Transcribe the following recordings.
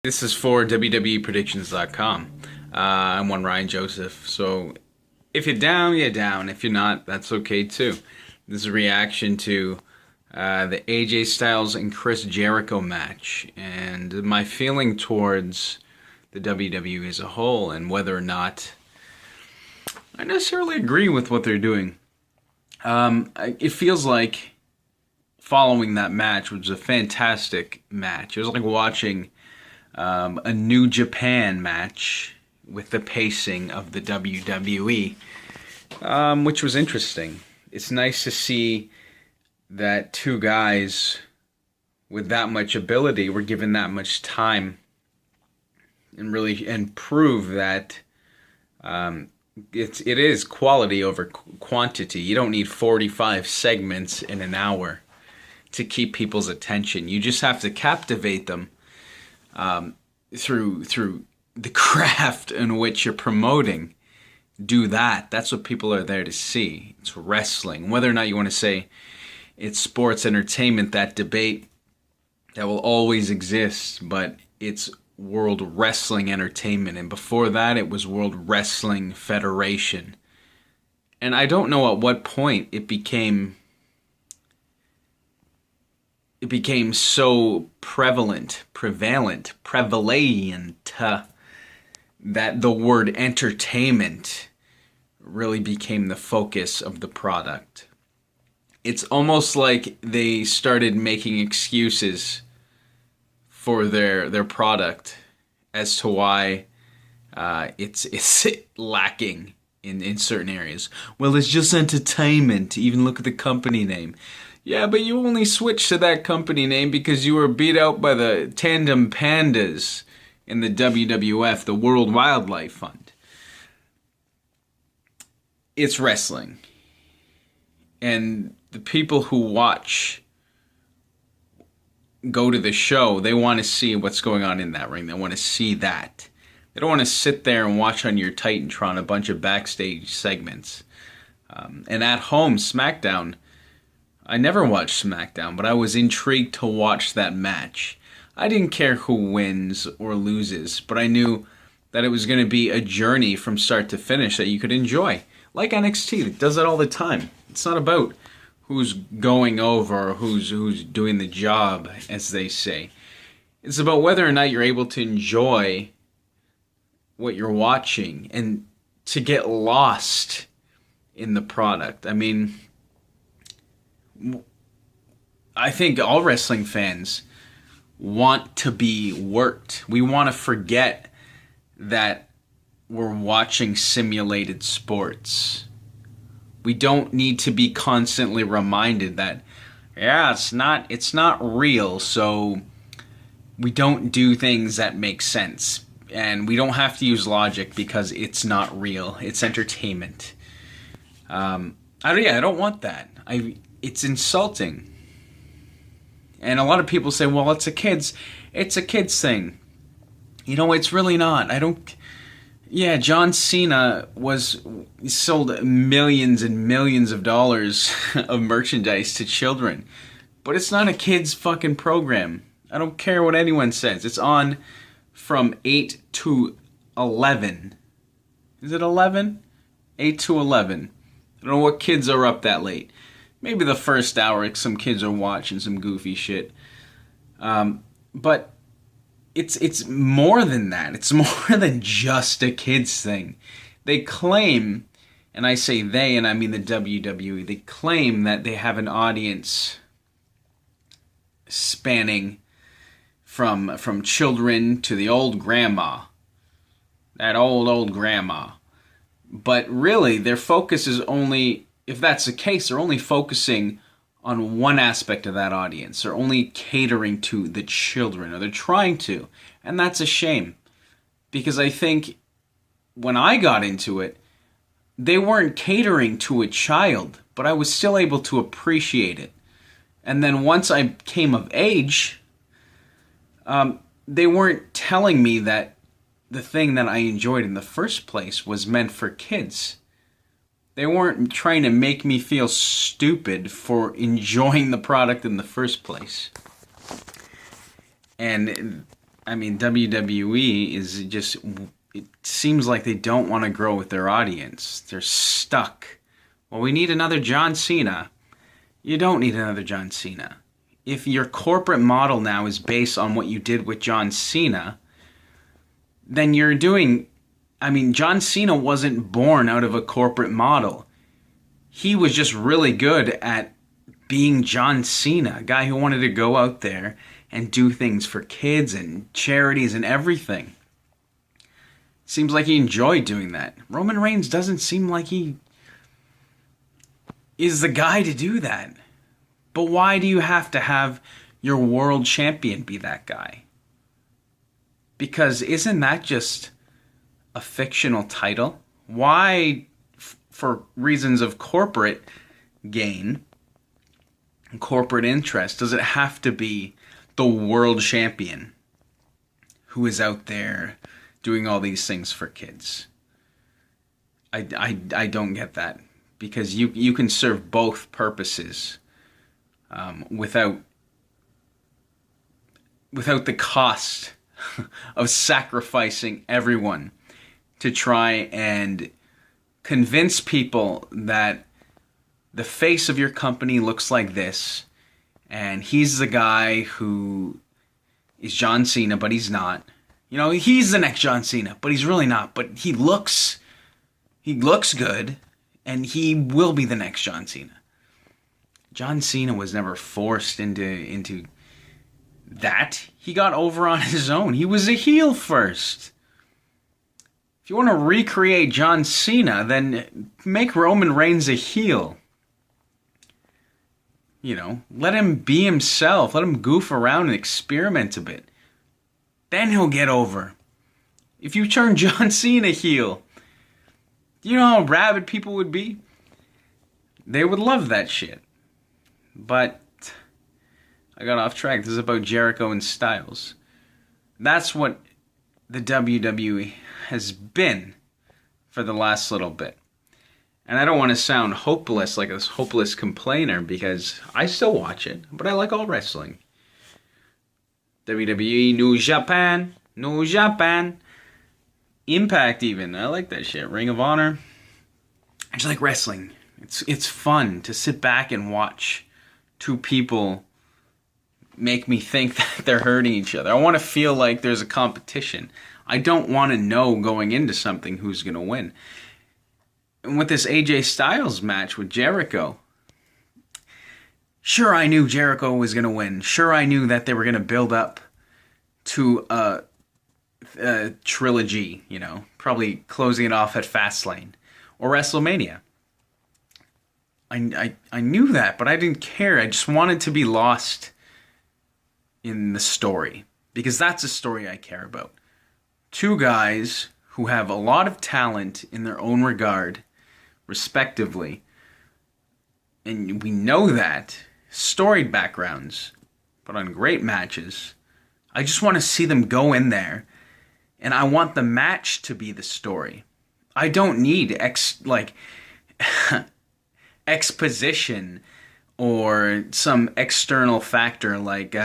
This is for WWEpredictions.com. I'm one Ryan Joseph. So if you're down, you're down. If you're not, that's okay too. This is a reaction to the AJ Styles and Chris Jericho match and my feeling towards the WWE as a whole and whether or not I necessarily agree with what they're doing. It feels like following that match, which was a fantastic match. It was like watching a New Japan match with the pacing of the WWE, which was interesting. It's nice to see that two guys with that much ability were given that much time and prove that it is quality over quantity. You don't need 45 segments in an hour to keep people's attention. You just have to captivate them through the craft in which you're promoting. Do that. That's what people are there to see. It's wrestling. Whether or not you want to say it's sports entertainment, that debate that will always exist, but it's World Wrestling Entertainment. And before that, it was World Wrestling Federation. And I don't know at what point it became so prevalent, that the word entertainment really became the focus of the product. It's almost like they started making excuses for their product as to why it's lacking in certain areas. Well, it's just entertainment. Even look at the company name. Yeah, but you only switched to that company name because you were beat out by the Tandem Pandas in the WWF, the World Wildlife Fund. It's wrestling. And the people who watch go to the show, they want to see what's going on in that ring. They want to see that. They don't want to sit there and watch on your Titantron a bunch of backstage segments. And at home, Smackdown, I never watched Smackdown, but I was intrigued to watch that match. I didn't care who wins or loses, but I knew that it was going to be a journey from start to finish that you could enjoy. Like NXT, it does that all the time. It's not about who's going over or who's doing the job, as they say. It's about whether or not you're able to enjoy what you're watching and to get lost in the product. I mean, I think all wrestling fans want to be worked. We want to forget that we're watching simulated sports. We don't need to be constantly reminded that, yeah, it's not real, so we don't do things that make sense. And we don't have to use logic because it's not real. It's entertainment. I don't want that. It's insulting. And a lot of people say, well, it's a kid's thing. You know, it's really not. Yeah, John Cena sold millions and millions of dollars of merchandise to children. But it's not a kid's fucking program. I don't care what anyone says. It's on from 8 to 11. Is it 11? 8 to 11. I don't know what kids are up that late. Maybe the first hour, some kids are watching some goofy shit. But it's more than that. It's more than just a kids thing. They claim, and I say they, and I mean the WWE, they claim that they have an audience spanning from children to the old grandma. That old grandma. But really, their focus is only, if that's the case, they're only focusing on one aspect of that audience. They're only catering to the children, or they're trying to. And that's a shame. Because I think when I got into it, they weren't catering to a child, but I was still able to appreciate it. And then once I came of age, they weren't telling me that the thing that I enjoyed in the first place was meant for kids. They weren't trying to make me feel stupid for enjoying the product in the first place. And I mean, WWE is just, it seems like they don't want to grow with their audience. They're stuck. Well, we need another John Cena. You don't need another John Cena. If your corporate model now is based on what you did with John Cena, then you're doing... I mean, John Cena wasn't born out of a corporate model. He was just really good at being John Cena, a guy who wanted to go out there and do things for kids and charities and everything. Seems like he enjoyed doing that. Roman Reigns doesn't seem like he is the guy to do that. But why do you have to have your world champion be that guy? Because isn't that just a fictional title? Why, for reasons of corporate gain, corporate interest, does it have to be the world champion who is out there doing all these things for kids? I don't get that, because you can serve both purposes without the cost of sacrificing everyone to try and convince people that the face of your company looks like this, and he's the guy who is John Cena, but he's not. You know, he's the next John Cena, but he's really not. But he looks good, and he will be the next John Cena. John Cena was never forced into that. He got over on his own. He was a heel first. If you want to recreate John Cena, then make Roman Reigns a heel. You know, let him be himself. Let him goof around and experiment a bit. Then he'll get over. If you turn John Cena heel, do you know how rabid people would be? They would love that shit. But I got off track. This is about Jericho and Styles. That's what the WWE has been for the last little bit. And I don't want to sound hopeless, like a hopeless complainer, because I still watch it, but I like all wrestling. WWE, New Japan, Impact even. I like that shit. Ring of Honor. I just like wrestling. It's fun to sit back and watch two people make me think that they're hurting each other. I want to feel like there's a competition. I don't want to know going into something who's going to win. And with this AJ Styles match with Jericho, sure, I knew Jericho was going to win. Sure, I knew that they were going to build up to a trilogy, you know, probably closing it off at Fastlane or WrestleMania. I knew that, but I didn't care. I just wanted to be lost in the story, because that's a story I care about. Two guys who have a lot of talent in their own regard, respectively, and we know that, storied backgrounds, put on great matches. I just want to see them go in there, and I want the match to be the story. I don't need exposition or some external factor like,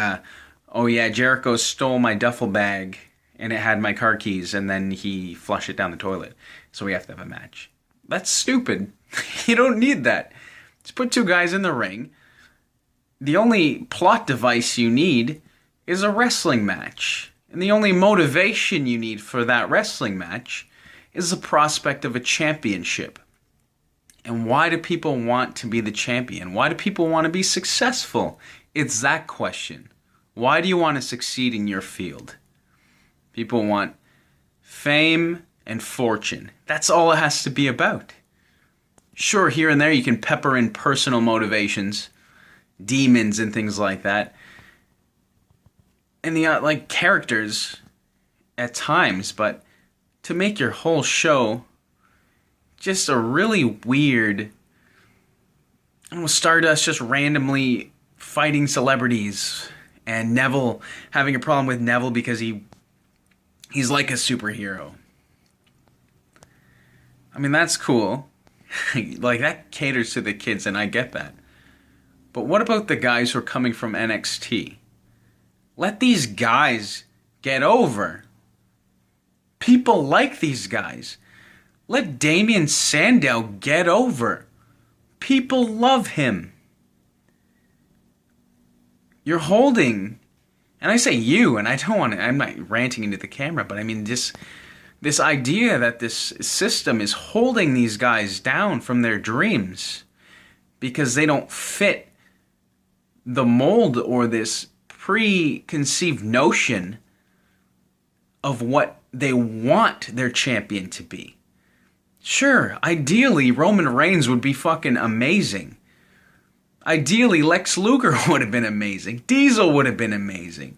oh yeah, Jericho stole my duffel bag and it had my car keys, and then he flushed it down the toilet, so we have to have a match. That's stupid. You don't need that. Just put two guys in the ring. The only plot device you need is a wrestling match. And the only motivation you need for that wrestling match is the prospect of a championship. And why do people want to be the champion? Why do people want to be successful? It's that question. Why do you want to succeed in your field? People want fame and fortune. That's all it has to be about. Sure, here and there you can pepper in personal motivations, demons and things like that. And the characters at times, but to make your whole show just a really weird, Stardust just randomly fighting celebrities, and Neville having a problem with Neville because he's like a superhero. I mean, that's cool. Like, that caters to the kids, and I get that. But what about the guys who are coming from NXT? Let these guys get over. People like these guys. Let Damien Sandow get over. People love him. You're holding, and I say you, and I don't want to, I'm not ranting into the camera, but I mean this idea that this system is holding these guys down from their dreams because they don't fit the mold or this preconceived notion of what they want their champion to be. Sure, ideally, Roman Reigns would be fucking amazing. Ideally, Lex Luger would have been amazing. Diesel would have been amazing.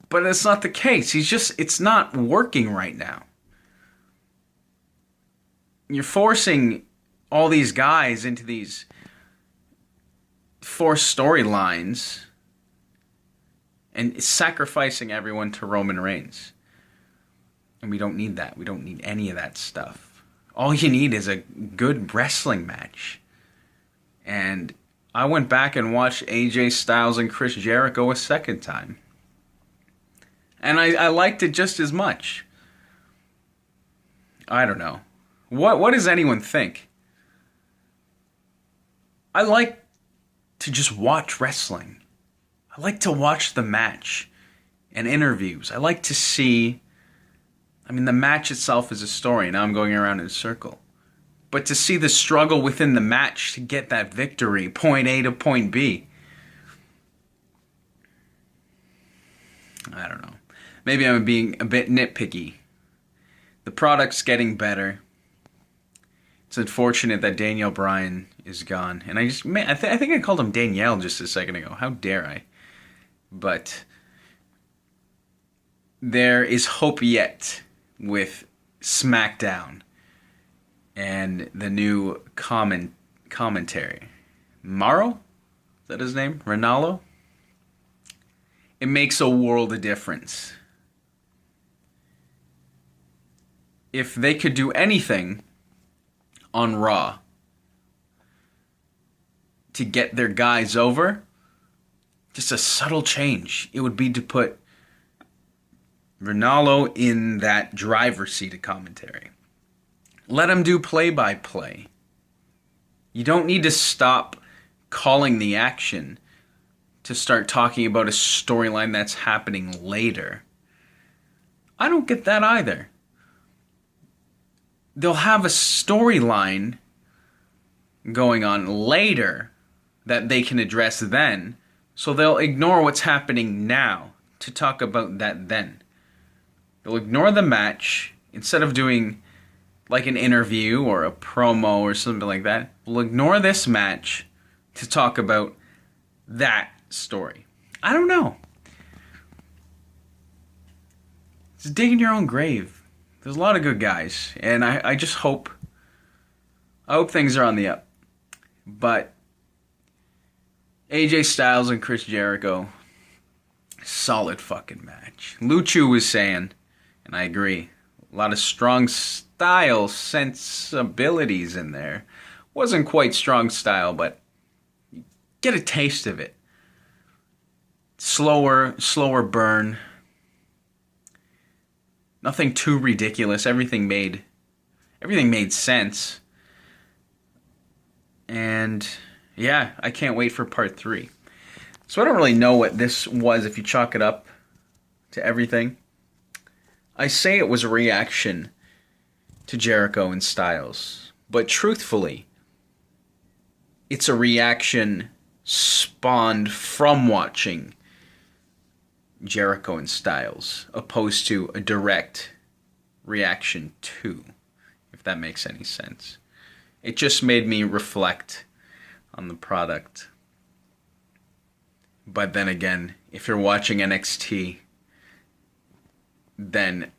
But it's not the case. It's not working right now. You're forcing all these guys into these forced storylines and sacrificing everyone to Roman Reigns. And we don't need that. We don't need any of that stuff. All you need is a good wrestling match. And I went back and watched AJ Styles and Chris Jericho a second time. And I liked it just as much. I don't know. What does anyone think? I like to just watch wrestling. I like to watch the match and interviews. I like to see... I mean, the match itself is a story. Now I'm going around in a circle. But to see the struggle within the match to get that victory, point A to point B. I don't know. Maybe I'm being a bit nitpicky. The product's getting better. It's unfortunate that Danielle Bryan is gone. And I think I called him Danielle just a second ago. How dare I? But there is hope yet with Smackdown and the new commentary. Mauro? Is that his name? Ronaldo? It makes a world of difference. If they could do anything on Raw to get their guys over, just a subtle change, it would be to put Ronaldo in that driver's seat of commentary. Let him do play-by-play. You don't need to stop calling the action to start talking about a storyline that's happening later. I don't get that either. They'll have a storyline going on later that they can address then, so they'll ignore what's happening now to talk about that then. They'll ignore the match instead of doing like an interview or a promo or something like that. We'll ignore this match to talk about that story. I don't know. It's digging your own grave. There's a lot of good guys, and I just hope things are on the up. But AJ Styles and Chris Jericho, solid fucking match. Luchu was saying, and I agree, a lot of strong style sensibilities in there. Wasn't quite strong style, but get a taste of it. Slower burn. Nothing too ridiculous. Everything made sense. And yeah, I can't wait for part 3. So I don't really know what this was if you chalk it up to everything. I say it was a reaction to Jericho and Styles. But truthfully, it's a reaction spawned from watching Jericho and Styles, opposed to a direct reaction to, if that makes any sense. It just made me reflect on the product. But then again, if you're watching NXT, then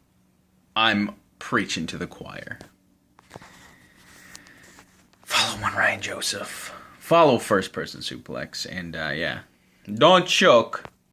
I'm preaching to the choir. Follow One Ryan Joseph. Follow First Person Suplex. And yeah, don't choke.